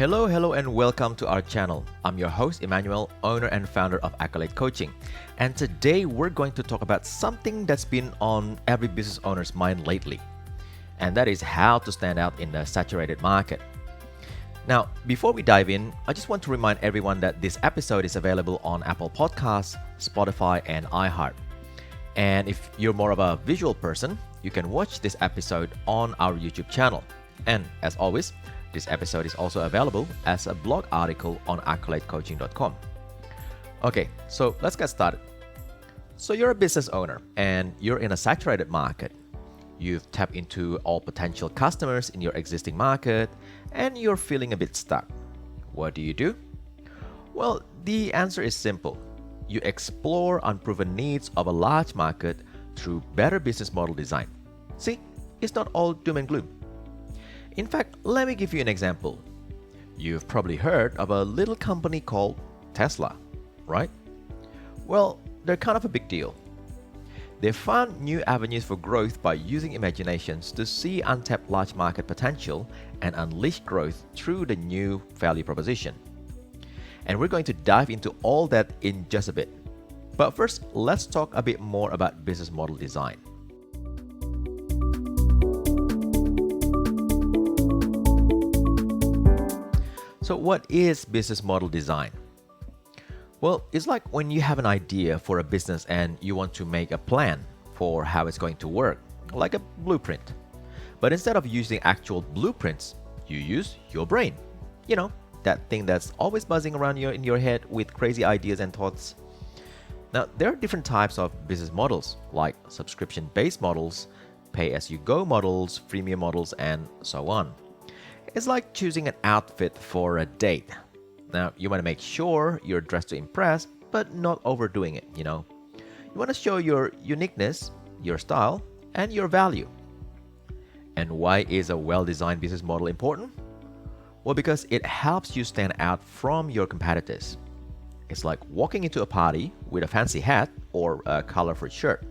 Hello, and welcome to our channel. I'm your host, Emmanuel, owner and founder of Accolade Coaching. And today we're going to talk about something that's been on every business owner's mind lately. And that is how to stand out in the saturated market. Now, before we dive in, I just want to remind everyone that this episode is available on Apple Podcasts, Spotify, and iHeart. And if you're more of a visual person, you can watch this episode on our YouTube channel. And as always, this episode is also available as a blog article on accoladecoaching.com. Okay, so let's get started. So you're a business owner and you're in a saturated market. You've tapped into all potential customers in your existing market and you're feeling a bit stuck. What do? Well, the answer is simple. You explore unproven needs of a large market through better business model design. See, it's not all doom and gloom. In fact, let me give you an example. You've probably heard of a little company called Tesla, right? Well, they're kind of a big deal. They found new avenues for growth by using imaginations to see untapped large market potential and unleash growth through the new value proposition. And we're going to dive into all that in just a bit. But first, let's talk a bit more about business model design. So what is business model design? Well, it's like when you have an idea for a business and you want to make a plan for how it's going to work, like a blueprint. But instead of using actual blueprints, you use your brain. You know, that thing that's always buzzing around in your head with crazy ideas and thoughts. Now, there are different types of business models, like subscription-based models, pay-as-you-go models, freemium models, and so on. It's like choosing an outfit for a date. Now, you want to make sure you're dressed to impress, but not overdoing it, you know. You want to show your uniqueness, your style, and your value. And why is a well-designed business model important? Well, because it helps you stand out from your competitors. It's like walking into a party with a fancy hat or a colorful shirt.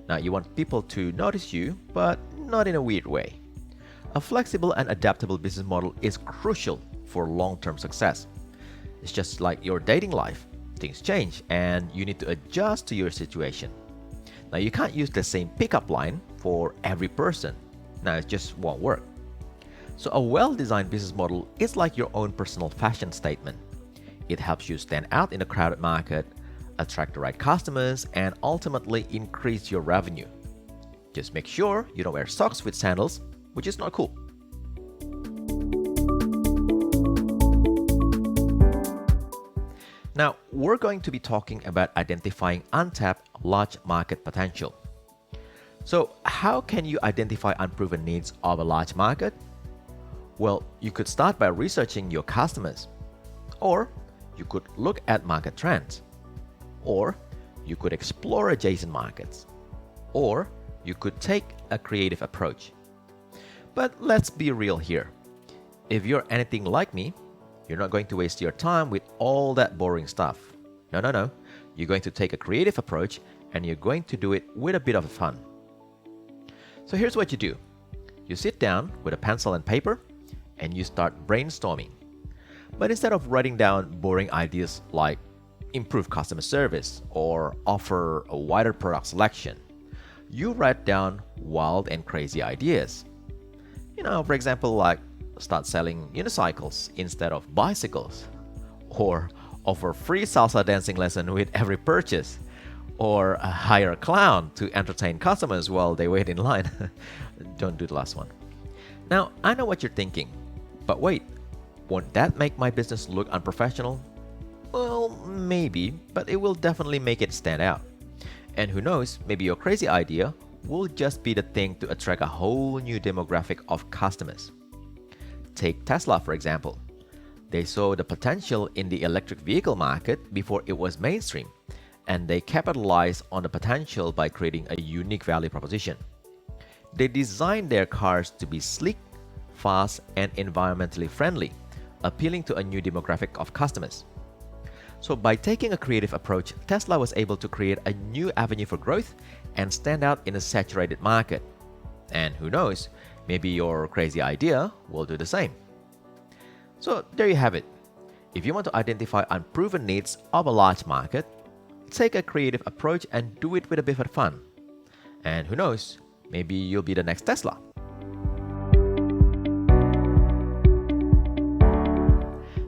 Now, you want people to notice you, but not in a weird way. A flexible and adaptable business model is crucial for long-term success. It's just like your dating life. Things change and you need to adjust to your situation. Now, you can't use the same pickup line for every person. Now, it just won't work. So a well-designed business model is like your own personal fashion statement. It helps you stand out in a crowded market, attract the right customers, and ultimately increase your revenue. Just make sure you don't wear socks with sandals, which is not cool. Now, we're going to be talking about identifying untapped large market potential. So, how can you identify unproven needs of a large market? Well, you could start by researching your customers, or you could look at market trends, or you could explore adjacent markets, or you could take a creative approach. But let's be real here. If you're anything like me, you're not going to waste your time with all that boring stuff. No. You're going to take a creative approach and you're going to do it with a bit of fun. So here's what you do. You sit down with a pencil and paper and you start brainstorming. But instead of writing down boring ideas like improve customer service or offer a wider product selection, you write down wild and crazy ideas. You know, for example, like start selling unicycles instead of bicycles, or offer free salsa dancing lesson with every purchase, or hire a clown to entertain customers while they wait in line. Don't do the last one. Now, I know what you're thinking, but wait, won't that make my business look unprofessional? Well, maybe, but it will definitely make it stand out. And who knows, maybe your crazy idea will just be the thing to attract a whole new demographic of customers. Take Tesla, for example. They saw the potential in the electric vehicle market before it was mainstream, and they capitalized on the potential by creating a unique value proposition. They designed their cars to be sleek, fast, and environmentally friendly, appealing to a new demographic of customers. So by taking a creative approach, Tesla was able to create a new avenue for growth and stand out in a saturated market. And who knows, maybe your crazy idea will do the same. So there you have it. If you want to identify unproven needs of a large market, take a creative approach and do it with a bit of fun. And who knows, maybe you'll be the next Tesla.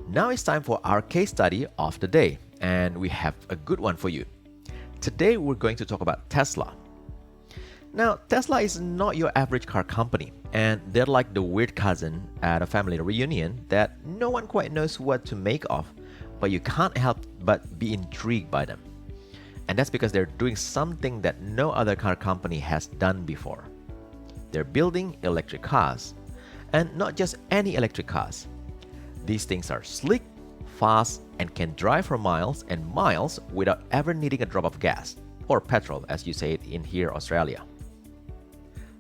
Now it's time for our case study of the day, and we have a good one for you. Today we're going to talk about Tesla. Now, Tesla is not your average car company, and they're like the weird cousin at a family reunion that no one quite knows what to make of, but you can't help but be intrigued by them. And that's because they're doing something that no other car company has done before. They're building electric cars, and not just any electric cars. These things are sleek, fast, and can drive for miles and miles without ever needing a drop of gas, or petrol as you say it in here, Australia.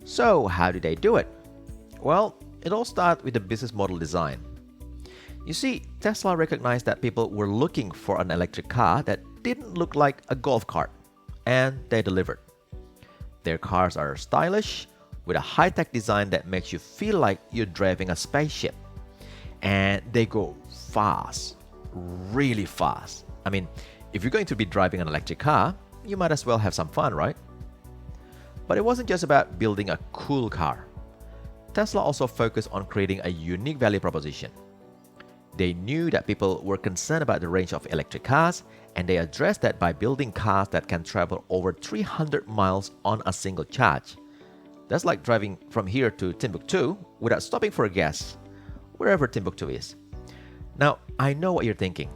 So how do they do it? Well, it all starts with the business model design. You see, Tesla recognized that people were looking for an electric car that didn't look like a golf cart, and they delivered. Their cars are stylish, with a high-tech design that makes you feel like you're driving a spaceship. And they go fast, really fast. I mean, if you're going to be driving an electric car, you might as well have some fun, right? But it wasn't just about building a cool car. Tesla also focused on creating a unique value proposition. They knew that people were concerned about the range of electric cars, and they addressed that by building cars that can travel over 300 miles on a single charge. That's like driving from here to Timbuktu without stopping for gas, wherever Timbuktu is. Now, I know what you're thinking.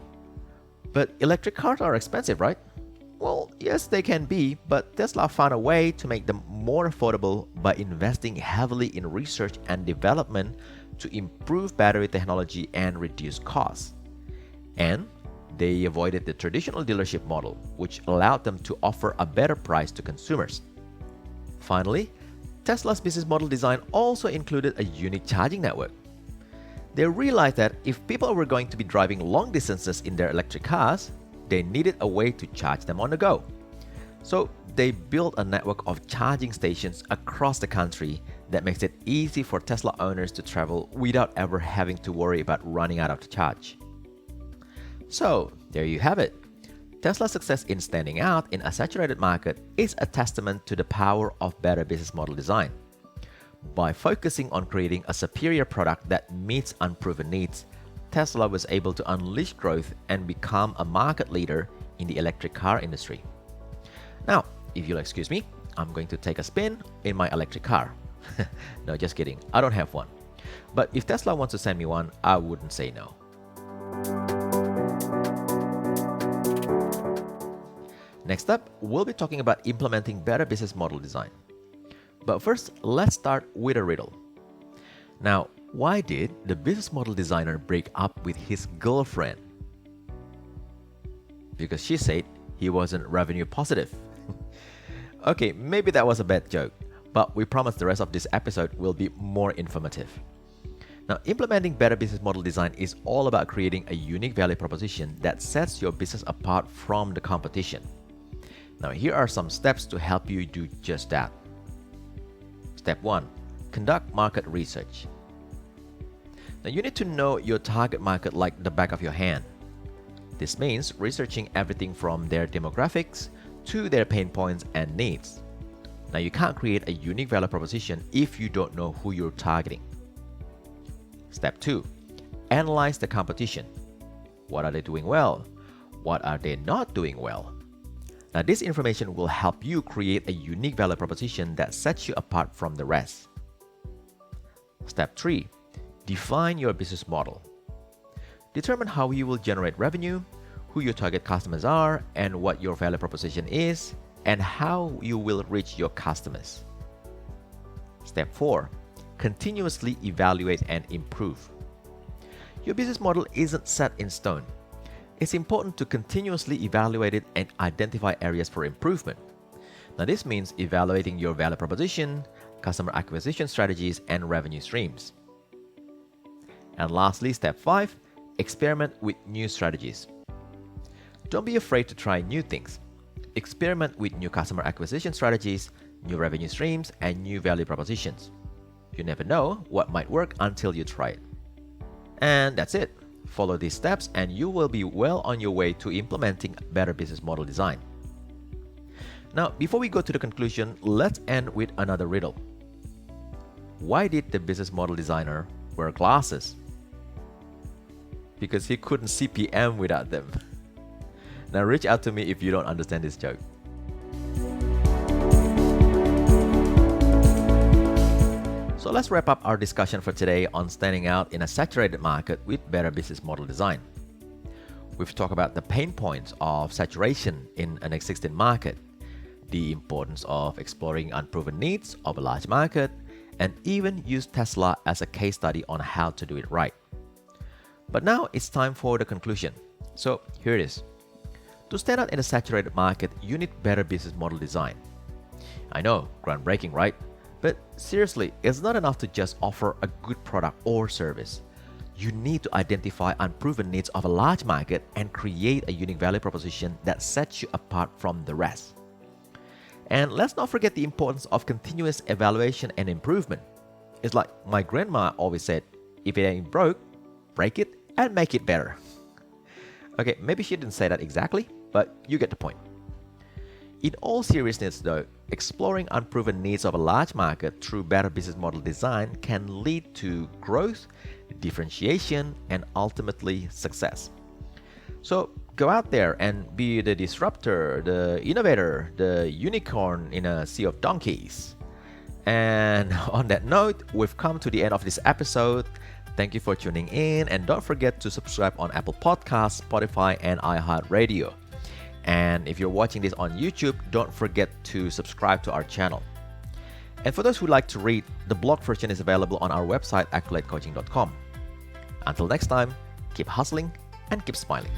But electric cars are expensive, right? Well, yes, they can be, but Tesla found a way to make them more affordable by investing heavily in research and development to improve battery technology and reduce costs. And they avoided the traditional dealership model, which allowed them to offer a better price to consumers. Finally, Tesla's business model design also included a unique charging network. They realized that if people were going to be driving long distances in their electric cars, they needed a way to charge them on the go. So they built a network of charging stations across the country that makes it easy for Tesla owners to travel without ever having to worry about running out of the charge. So there you have it. Tesla's success in standing out in a saturated market is a testament to the power of better business model design. By focusing on creating a superior product that meets unproven needs, Tesla was able to unleash growth and become a market leader in the electric car industry. Now, if you'll excuse me, I'm going to take a spin in my electric car. No, just kidding, I don't have one. But if Tesla wants to send me one, I wouldn't say no. Next up, we'll be talking about implementing better business model design. But first, let's start with a riddle. Now, why did the business model designer break up with his girlfriend? Because she said he wasn't revenue positive. Okay, maybe that was a bad joke, but we promise the rest of this episode will be more informative. Now, implementing better business model design is all about creating a unique value proposition that sets your business apart from the competition. Now, here are some steps to help you do just that. Step 1. Conduct market research. Now, you need to know your target market like the back of your hand. This means researching everything from their demographics to their pain points and needs. Now, you can't create a unique value proposition if you don't know who you're targeting. Step 2. Analyze the competition. What are they doing well? What are they not doing well? Now, this information will help you create a unique value proposition that sets you apart from the rest. Step 3. Define your business model. Determine how you will generate revenue, who your target customers are, and what your value proposition is, and how you will reach your customers. Step 4. Continuously evaluate and improve. Your business model isn't set in stone. It's important to continuously evaluate it and identify areas for improvement. Now, this means evaluating your value proposition, customer acquisition strategies, and revenue streams. And lastly, step 5, experiment with new strategies. Don't be afraid to try new things. Experiment with new customer acquisition strategies, new revenue streams, and new value propositions. You never know what might work until you try it. And that's it. Follow these steps and you will be well on your way to implementing better business model design. Now, before we go to the conclusion, let's end with another riddle. Why did the business model designer wear glasses? Because he couldn't see PM without them. Now reach out to me if you don't understand this joke. So let's wrap up our discussion for today on standing out in a saturated market with better business model design. We've talked about the pain points of saturation in an existing market, the importance of exploring unproven needs of a large market, and even use Tesla as a case study on how to do it right. But now it's time for the conclusion. So here it is. To stand out in a saturated market, you need better business model design. I know, groundbreaking, right? But seriously, it's not enough to just offer a good product or service. You need to identify unproven needs of a large market and create a unique value proposition that sets you apart from the rest. And let's not forget the importance of continuous evaluation and improvement. It's like my grandma always said, if it ain't broke, break it and make it better. Okay, maybe she didn't say that exactly, but you get the point. In all seriousness though, exploring unproven needs of a large market through better business model design can lead to growth, differentiation, and ultimately success. So go out there and be the disruptor, the innovator, the unicorn in a sea of donkeys. And on that note, we've come to the end of this episode. Thank you for tuning in, and don't forget to subscribe on Apple Podcasts, Spotify, and iHeartRadio. And if you're watching this on YouTube, don't forget to subscribe to our channel. And for those who like to read, the blog version is available on our website, accoladecoaching.com. Until next time, keep hustling and keep smiling.